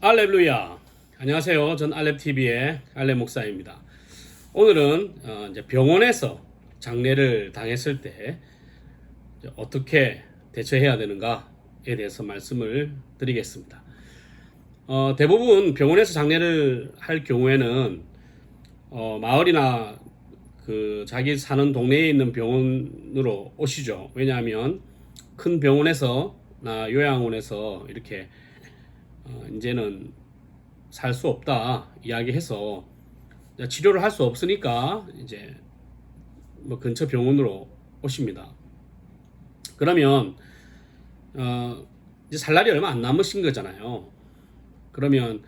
할렐루야. 안녕하세요. 전 알렙TV의 알렙 목사입니다. 오늘은 이제 병원에서 장례를 당했을 때 어떻게 대처해야 되는가에 대해서 말씀을 드리겠습니다. 대부분 병원에서 장례를 할 경우에는 마을이나 그 자기 사는 동네에 있는 병원으로 오시죠. 왜냐하면 큰 병원에서나 요양원에서 이렇게 이제는 살 수 없다 이야기해서 치료를 할 수 없으니까 이제 뭐 근처 병원으로 오십니다. 그러면 이제 살 날이 얼마 안 남으신 거잖아요. 그러면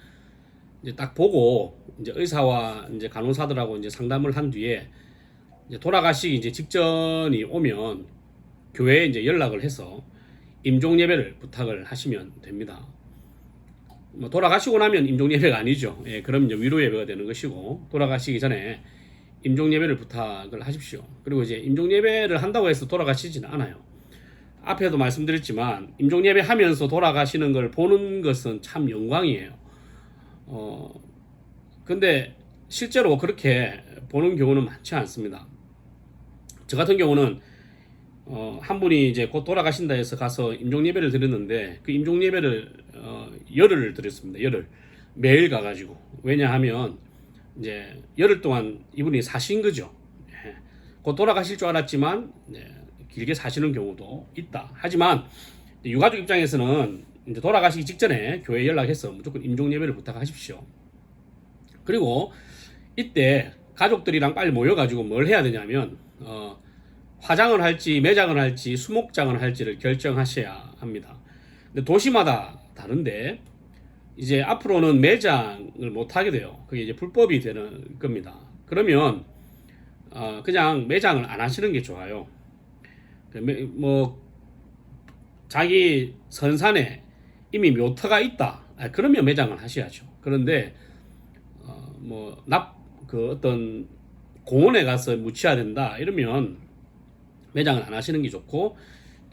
이제 딱 보고 이제 의사와 이제 간호사들하고 이제 상담을 한 뒤에 이제 돌아가시기 이제 직전이 오면 교회에 이제 연락을 해서 임종 예배를 부탁을 하시면 됩니다. 뭐 돌아가시고 나면 임종 예배가 아니죠. 예, 그럼 이제 위로 예배가 되는 것이고, 돌아가시기 전에 임종 예배를 부탁을 하십시오. 그리고 이제 임종 예배를 한다고 해서 돌아가시지는 않아요. 앞에도 말씀드렸지만 임종 예배 하면서 돌아가시는 걸 보는 것은 참 영광이에요. 근데 실제로 그렇게 보는 경우는 많지 않습니다. 저 같은 경우는 한 분이 이제 곧 돌아가신다 해서 가서 임종 예배를 드렸는데, 그 임종 예배를 열흘을 드렸습니다. 열흘 매일 가가지고. 왜냐하면 이제 열흘 동안 이분이 사신 거죠. 예. 곧 돌아가실 줄 알았지만 길게 사시는 경우도 있다. 하지만 유가족 입장에서는 이제 돌아가시기 직전에 교회에 연락해서 무조건 임종 예배를 부탁하십시오. 그리고 이때 가족들이랑 빨리 모여가지고 뭘 해야 되냐면 화장을 할지 매장을 할지 수목장을 할지를 결정하셔야 합니다. 근데 도시마다 다른데 이제 앞으로는 매장을 못 하게 돼요. 그게 이제 불법이 되는 겁니다. 그러면 그냥 매장을 안 하시는 게 좋아요. 뭐 자기 선산에 이미 묘터가 있다. 그러면 매장을 하셔야죠. 그런데 그 어떤 공원에 가서 묻혀야 된다 이러면 매장을 안 하시는 게 좋고,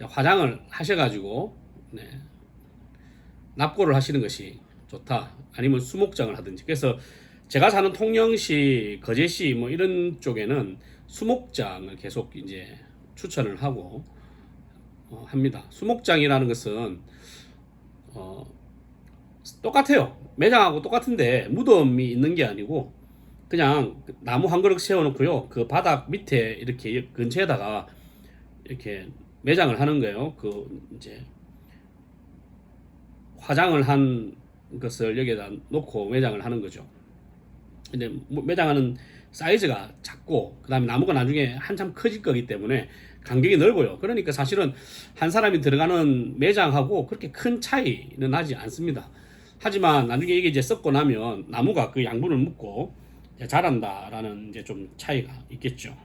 화장을 하셔가지고 납고를 하시는 것이 좋다. 아니면 수목장을 하든지. 그래서 제가 사는 통영시, 거제시 뭐 이런 쪽에는 수목장을 계속 이제 추천을 하고 합니다. 수목장이라는 것은 똑같아요. 매장하고 똑같은데 무덤이 있는 게 아니고 그냥 나무 한 그릇 세워놓고요. 그 바닥 밑에 이렇게 근처에다가 이렇게 매장을 하는 거예요. 그 이제 화장을 한 것을 여기에다 놓고 매장을 하는 거죠. 근데 매장하는 사이즈가 작고 그다음에 나무가 나중에 한참 커질 거기 때문에 간격이 넓어요. 그러니까 사실은 한 사람이 들어가는 매장하고 그렇게 큰 차이는 나지 않습니다. 하지만 나중에 이게 이제 썩고 나면 나무가 그 양분을 묻고 자란다라는 이제 좀 차이가 있겠죠.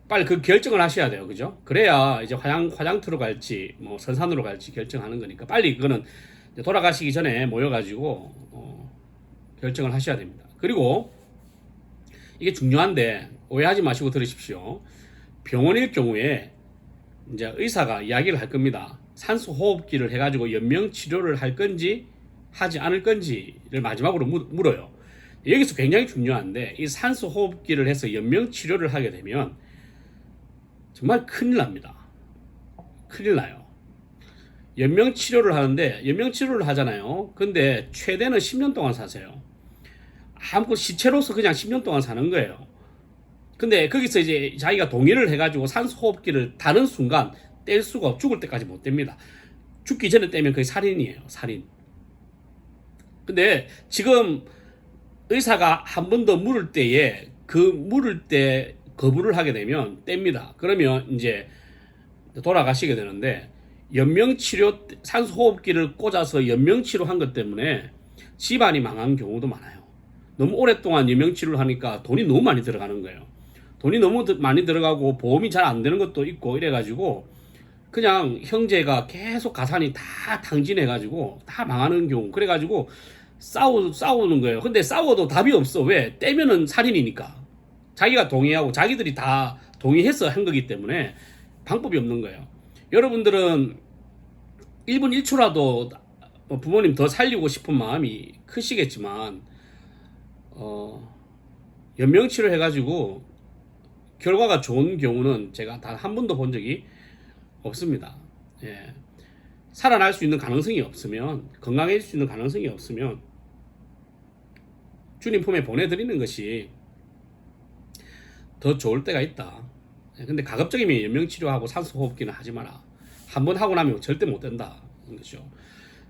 빨리 그 결정을 하셔야 돼요. 그죠? 그래야 이제 화장터로 갈지 뭐 선산으로 갈지 결정하는 거니까 빨리 그거는 돌아가시기 전에 모여가지고 결정을 하셔야 됩니다. 그리고 이게 중요한데 오해하지 마시고 들으십시오. 병원일 경우에 이제 의사가 이야기를 할 겁니다. 산소 호흡기를 해가지고 연명 치료를 할 건지 하지 않을 건지를 마지막으로 물어요. 여기서 굉장히 중요한데, 이 산소 호흡기를 해서 연명 치료를 하게 되면 정말 큰일 납니다. 큰일 나요. 연명 치료를 하는데, 연명 치료를 하잖아요. 근데 최대는 10년 동안 사세요. 아무것도 시체로서 그냥 10년 동안 사는 거예요. 근데 거기서 이제 자기가 동의를 해가지고 산소 호흡기를 다는 순간 뗄 수가 없고 죽을 때까지 못 뗍니다. 죽기 전에 떼면 그게 살인이에요. 살인. 근데 지금 의사가 한 번 더 물을 때에 그 물을 때 거부를 하게 되면 뗍니다. 그러면 이제 돌아가시게 되는데, 연명치료 산소호흡기를 꽂아서 연명치료 한 것 때문에 집안이 망한 경우도 많아요. 너무 오랫동안 연명치료를 하니까 돈이 너무 많이 들어가는 거예요. 돈이 너무 많이 들어가고 보험이 잘 안 되는 것도 있고 이래가지고 그냥 형제가 계속 가산이 다 탕진해가지고 다 망하는 경우. 그래가지고 싸우는 거예요. 근데 싸워도 답이 없어. 왜? 떼면은 살인이니까. 자기가 동의하고 자기들이 다 동의해서 한 거기 때문에 방법이 없는 거예요. 여러분들은 1분 1초라도 뭐 부모님 더 살리고 싶은 마음이 크시겠지만 연명치료 해가지고 결과가 좋은 경우는 제가 단 한 번도 본 적이 없습니다. 예. 살아날 수 있는 가능성이 없으면, 건강해질 수 있는 가능성이 없으면 주님 품에 보내드리는 것이 더 좋을 때가 있다. 근데 가급적이면 연명치료하고 산소호흡기는 하지 마라. 한 번 하고 나면 절대 못 된다. 거죠.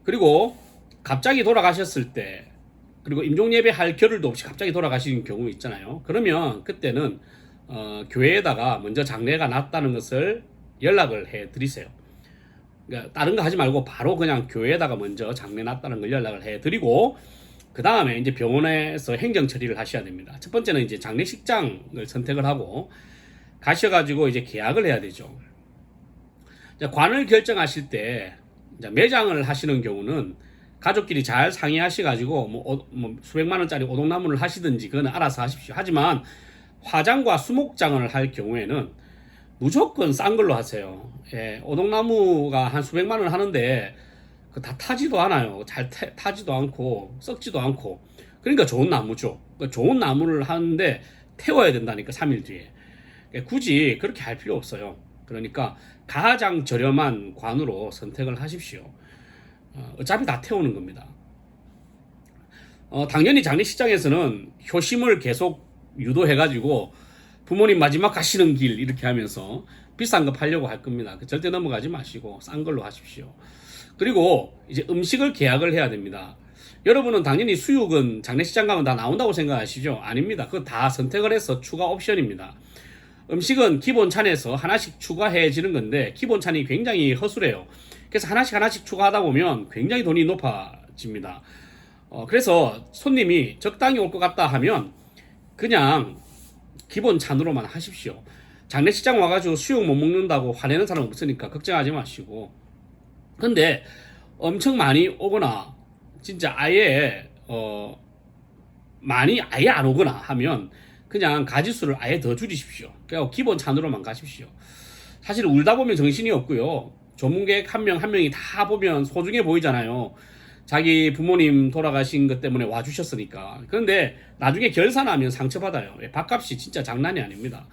그리고 갑자기 돌아가셨을 때, 그리고 임종예배 할 겨를도 없이 갑자기 돌아가시는 경우 있잖아요. 그러면 그때는 교회에다가 먼저 장례가 났다는 것을 연락을 해 드리세요. 그러니까 다른 거 하지 말고 바로 그냥 교회에다가 먼저 장례 났다는 걸 연락을 해 드리고, 그 다음에 이제 병원에서 행정 처리를 하셔야 됩니다. 첫 번째는 이제 장례식장을 선택을 하고 가셔가지고 이제 계약을 해야 되죠. 관을 결정하실 때 매장을 하시는 경우는 가족끼리 잘 상의하셔가지고 뭐 수백만 원짜리 오동나무를 하시든지 그거는 알아서 하십시오. 하지만 화장과 수목장을 할 경우에는 무조건 싼 걸로 하세요. 예, 오동나무가 한 수백만 원 하는데 다 타지도 않아요. 잘 타지도 않고 썩지도 않고. 그러니까 좋은 나무죠. 그러니까 좋은 나무를 하는데 태워야 된다니까 3일 뒤에. 굳이 그렇게 할 필요 없어요. 그러니까 가장 저렴한 관으로 선택을 하십시오. 어차피 다 태우는 겁니다. 당연히 장례식장에서는 효심을 계속 유도해가지고 부모님 마지막 가시는 길 이렇게 하면서 비싼 거 팔려고 할 겁니다. 절대 넘어가지 마시고 싼 걸로 하십시오. 그리고 이제 음식을 계약을 해야 됩니다. 여러분은 당연히 수육은 장례식장 가면 다 나온다고 생각하시죠? 아닙니다. 그거 다 선택을 해서 추가 옵션입니다. 음식은 기본 찬에서 하나씩 추가해지는 건데 기본 찬이 굉장히 허술해요. 그래서 하나씩 추가하다 보면 굉장히 돈이 높아집니다. 그래서 손님이 적당히 올 것 같다 하면 그냥 기본 찬으로만 하십시오. 장례식장 와가지고 수육 못 먹는다고 화내는 사람 없으니까 걱정하지 마시고. 근데 엄청 많이 오거나 진짜 아예 많이 아예 안 오거나 하면 그냥 가지수를 아예 더 줄이십시오. 그래서 기본 찬으로만 가십시오. 사실 울다 보면 정신이 없고요. 조문객 한 명 한 명이 다 보면 소중해 보이잖아요. 자기 부모님 돌아가신 것 때문에 와주셨으니까. 그런데 나중에 결산하면 상처받아요. 밥값이 진짜 장난이 아닙니다.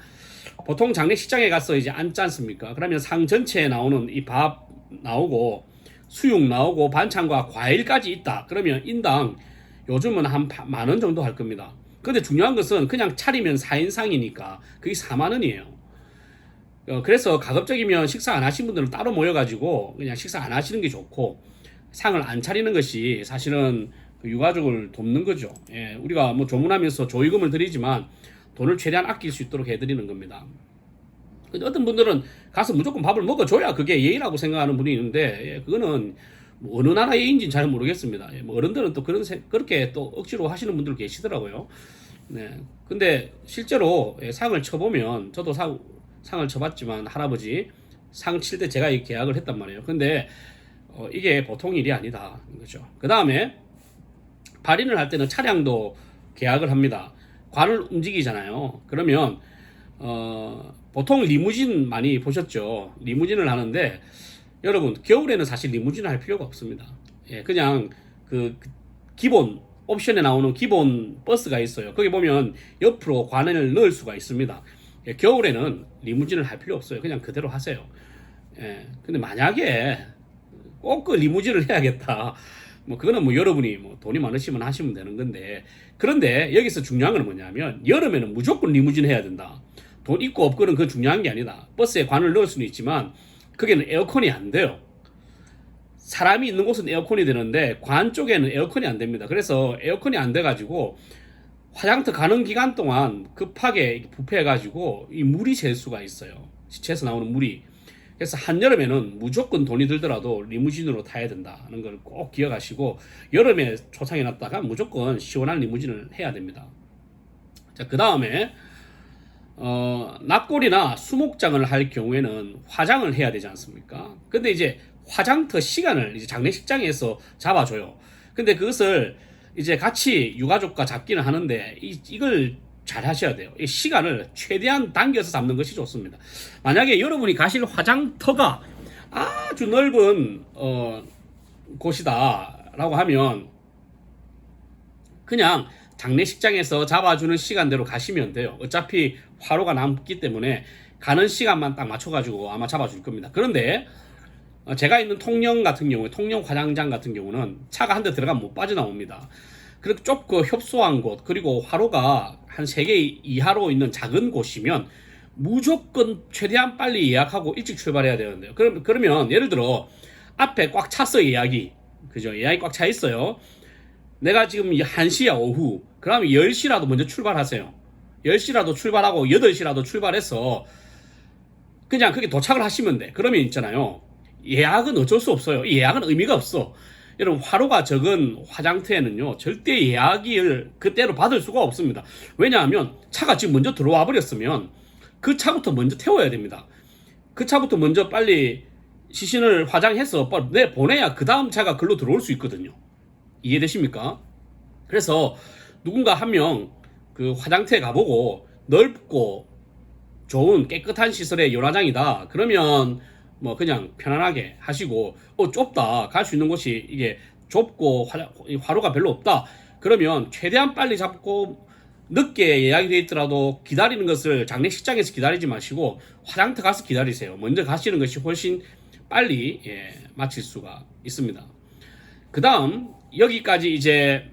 보통 장례식장에 가서 이제 앉지 않습니까? 그러면 상 전체에 나오는 이 밥 나오고 수육 나오고 반찬과 과일까지 있다. 그러면 인당 요즘은 한 10,000원 정도 할 겁니다. 근데 중요한 것은 그냥 차리면 4인상이니까 그게 40,000원이에요. 그래서 가급적이면 식사 안 하신 분들은 따로 모여가지고 그냥 식사 안 하시는 게 좋고, 상을 안 차리는 것이 사실은 그 유가족을 돕는 거죠. 예, 우리가 뭐 조문하면서 조의금을 드리지만 돈을 최대한 아낄 수 있도록 해드리는 겁니다. 근데 어떤 분들은 가서 무조건 밥을 먹어줘야 그게 예의라고 생각하는 분이 있는데, 예, 그거는 뭐 어느 나라 예의인지는 잘 모르겠습니다. 예, 뭐 어른들은 또 그렇게 또 억지로 하시는 분들 계시더라고요. 네. 근데 실제로 상을 쳐보면, 저도 상을 쳐봤지만 할아버지 상 칠 때 제가 이 계약을 했단 말이에요. 근데 이게 보통 일이 아니다. 그죠. 그 다음에 발인을 할 때는 차량도 계약을 합니다. 관을 움직이잖아요. 그러면 보통 리무진 많이 보셨죠. 리무진을 하는데 여러분 겨울에는 사실 리무진을 할 필요가 없습니다. 예, 그냥 그 기본 옵션에 나오는 기본 버스가 있어요. 거기 보면 옆으로 관을 넣을 수가 있습니다. 예, 겨울에는 리무진을 할 필요 없어요. 그냥 그대로 하세요. 예, 근데 만약에 꼭 그 리무진을 해야겠다. 뭐 그거는 뭐 여러분이 뭐 돈이 많으시면 하시면 되는 건데, 그런데 여기서 중요한 건 뭐냐면 여름에는 무조건 리무진 해야 된다. 돈 있고 없고는 그 중요한 게 아니다. 버스에 관을 넣을 수는 있지만 거기는 에어컨이 안 돼요. 사람이 있는 곳은 에어컨이 되는데 관 쪽에는 에어컨이 안 됩니다. 그래서 에어컨이 안 돼가지고 화장터 가는 기간 동안 급하게 부패해가지고 이 물이 셀 수가 있어요. 시체에서 나오는 물이. 그래서 한여름에는 무조건 돈이 들더라도 리무진으로 타야 된다는 걸 꼭 기억하시고, 여름에 초상이 났다가 무조건 시원한 리무진을 해야 됩니다. 자, 그 다음에 납골이나 수목장을 할 경우에는 화장을 해야 되지 않습니까? 근데 이제 화장터 시간을 이제 장례식장에서 잡아줘요. 근데 그것을 이제 같이 유가족과 잡기는 하는데 이걸 잘 하셔야 돼요. 이 시간을 최대한 당겨서 잡는 것이 좋습니다. 만약에 여러분이 가실 화장터가 아주 넓은 곳이다. 라고 하면 그냥 장례식장에서 잡아주는 시간대로 가시면 돼요. 어차피 화로가 남기 때문에 가는 시간만 딱 맞춰가지고 아마 잡아줄 겁니다. 그런데 제가 있는 통영 같은 경우에, 통영 화장장 같은 경우는 차가 한 대 들어가면 못 빠져나옵니다. 그리고 좁고 협소한 곳, 그리고 화로가 한 3개 이하로 있는 작은 곳이면 무조건 최대한 빨리 예약하고 일찍 출발해야 되는데요. 그러면 예를 들어 앞에 꽉 찼어, 예약이. 그죠? 예약이 꽉 차 있어요. 내가 지금 1시야, 오후. 그러면 10시라도 먼저 출발하세요. 10시라도 출발하고 8시라도 출발해서 그냥 거기 도착을 하시면 돼. 그러면 있잖아요. 예약은 어쩔 수 없어요. 예약은 의미가 없어. 여러분, 화로가 적은 화장터에는요, 절대 예약을 그때로 받을 수가 없습니다. 왜냐하면 차가 지금 먼저 들어와 버렸으면 그 차부터 먼저 태워야 됩니다. 그 차부터 먼저 빨리 시신을 화장해서 보내야 그 다음 차가 글로 들어올 수 있거든요. 이해되십니까? 그래서 누군가 한 명 그 화장터에 가보고 넓고 좋은 깨끗한 시설의 연화장이다. 그러면 뭐 그냥 편안하게 하시고, 좁다, 갈 수 있는 곳이 이게 좁고 화로가 별로 없다. 그러면 최대한 빨리 잡고 늦게 예약이 돼 있더라도 기다리는 것을 장례식장에서 기다리지 마시고 화장터 가서 기다리세요. 먼저 가시는 것이 훨씬 빨리 마칠 수가 있습니다. 그 다음 여기까지 이제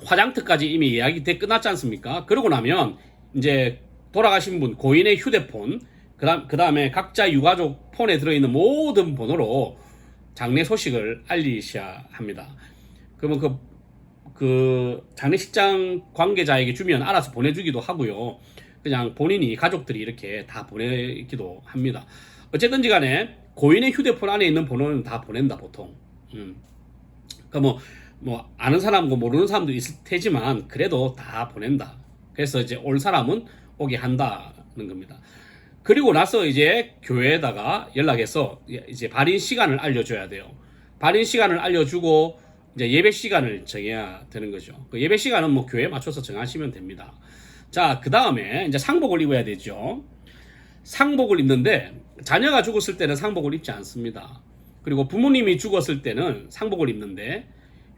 화장터까지 이미 예약이 끝났지 않습니까? 그러고 나면 이제 돌아가신 분 고인의 휴대폰, 그 다음에 각자 유가족 폰에 들어있는 모든 번호로 장례 소식을 알리셔야 합니다. 그러면 그 장례식장 관계자에게 주면 알아서 보내주기도 하고요. 그냥 본인이 가족들이 이렇게 다 보내기도 합니다. 어쨌든지 간에 고인의 휴대폰 안에 있는 번호는 다 보낸다, 보통. 그러니까 뭐 아는 사람과 모르는 사람도 있을 테지만 그래도 다 보낸다. 그래서 이제 올 사람은 오게 한다는 겁니다. 그리고 나서 이제 교회에다가 연락해서 이제 발인 시간을 알려줘야 돼요. 발인 시간을 알려주고 이제 예배 시간을 정해야 되는 거죠. 그 예배 시간은 뭐 교회에 맞춰서 정하시면 됩니다. 자, 그 다음에 이제 상복을 입어야 되죠. 상복을 입는데 자녀가 죽었을 때는 상복을 입지 않습니다. 그리고 부모님이 죽었을 때는 상복을 입는데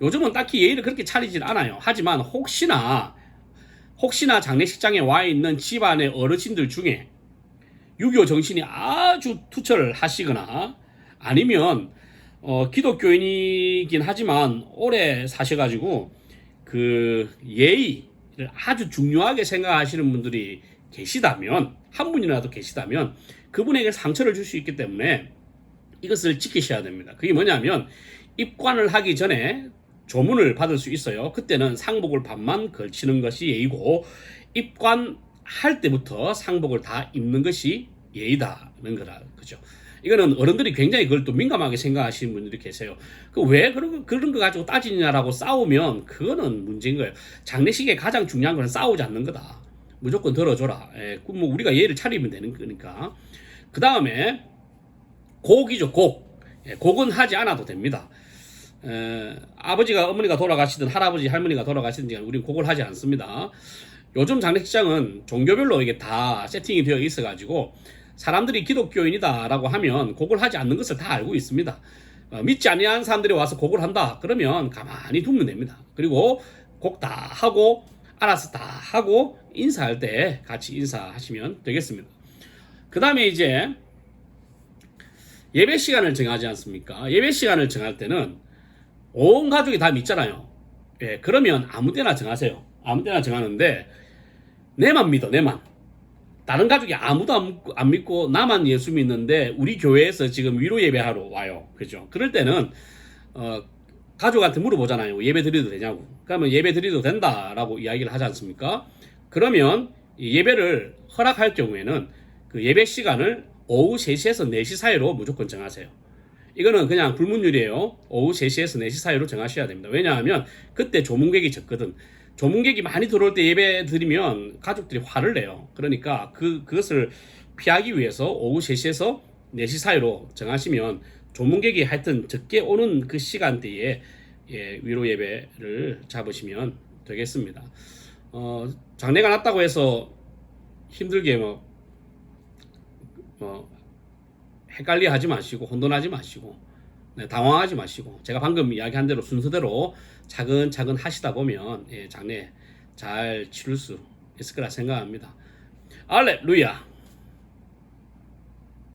요즘은 딱히 예의를 그렇게 차리진 않아요. 하지만 혹시나 장례식장에 와 있는 집안의 어르신들 중에 유교 정신이 아주 투철을 하시거나 아니면 기독교인이긴 하지만 오래 사셔가지고 그 예의를 아주 중요하게 생각하시는 분들이 계시다면, 한 분이라도 계시다면 그분에게 상처를 줄 수 있기 때문에 이것을 지키셔야 됩니다. 그게 뭐냐면 입관을 하기 전에 조문을 받을 수 있어요. 그때는 상복을 반만 걸치는 것이 예의고, 입관할 때부터 상복을 다 입는 것이 예의다는 거라, 그죠? 이거는 어른들이 굉장히 그걸 또 민감하게 생각하시는 분들이 계세요. 왜 그런 거 가지고 따지냐라고 싸우면 그거는 문제인 거예요. 장례식에 가장 중요한 거는 싸우지 않는 거다. 무조건 들어줘라. 뭐 우리가 예의를 차리면 되는 거니까. 그 다음에 곡이죠, 곡. 곡은 하지 않아도 됩니다. 아버지가, 어머니가 돌아가시든 할아버지, 할머니가 돌아가시든지 우리는 곡을 하지 않습니다. 요즘 장례식장은 종교별로 이게 다 세팅이 되어 있어가지고 사람들이 기독교인이다 라고 하면 곡을 하지 않는 것을 다 알고 있습니다. 믿지 아니하는 사람들이 와서 곡을 한다 그러면 가만히 두면 됩니다. 그리고 곡 다 하고 알아서 다 하고 인사할 때 같이 인사하시면 되겠습니다. 그 다음에 이제 예배 시간을 정하지 않습니까? 예배 시간을 정할 때는 온 가족이 다 믿잖아요. 그러면 아무 때나 정하세요. 아무 때나 정하는데 내만 믿어, 내만. 다른 가족이 아무도 안 믿고 나만 예수 믿는데 우리 교회에서 지금 위로 예배하러 와요. 그죠? 그럴 때는 가족한테 물어보잖아요. 예배 드려도 되냐고. 그러면 예배 드려도 된다라고 이야기를 하지 않습니까? 그러면 예배를 허락할 경우에는 그 예배 시간을 오후 3시에서 4시 사이로 무조건 정하세요. 이거는 그냥 불문율이에요. 오후 3시에서 4시 사이로 정하셔야 됩니다. 왜냐하면 그때 조문객이 적거든. 조문객이 많이 들어올 때 예배 드리면 가족들이 화를 내요. 그러니까 그것을 피하기 위해서 오후 3시에서 4시 사이로 정하시면 조문객이 하여튼 적게 오는 그 시간대에 위로 예배를 잡으시면 되겠습니다. 장례가 났다고 해서 힘들게 헷갈려 하지 마시고 혼돈하지 마시고 네, 당황하지 마시고 제가 방금 이야기한 대로 순서대로 차근차근 하시다 보면 장례 잘 치룰 수 있을 거라 생각합니다. 알렐루야.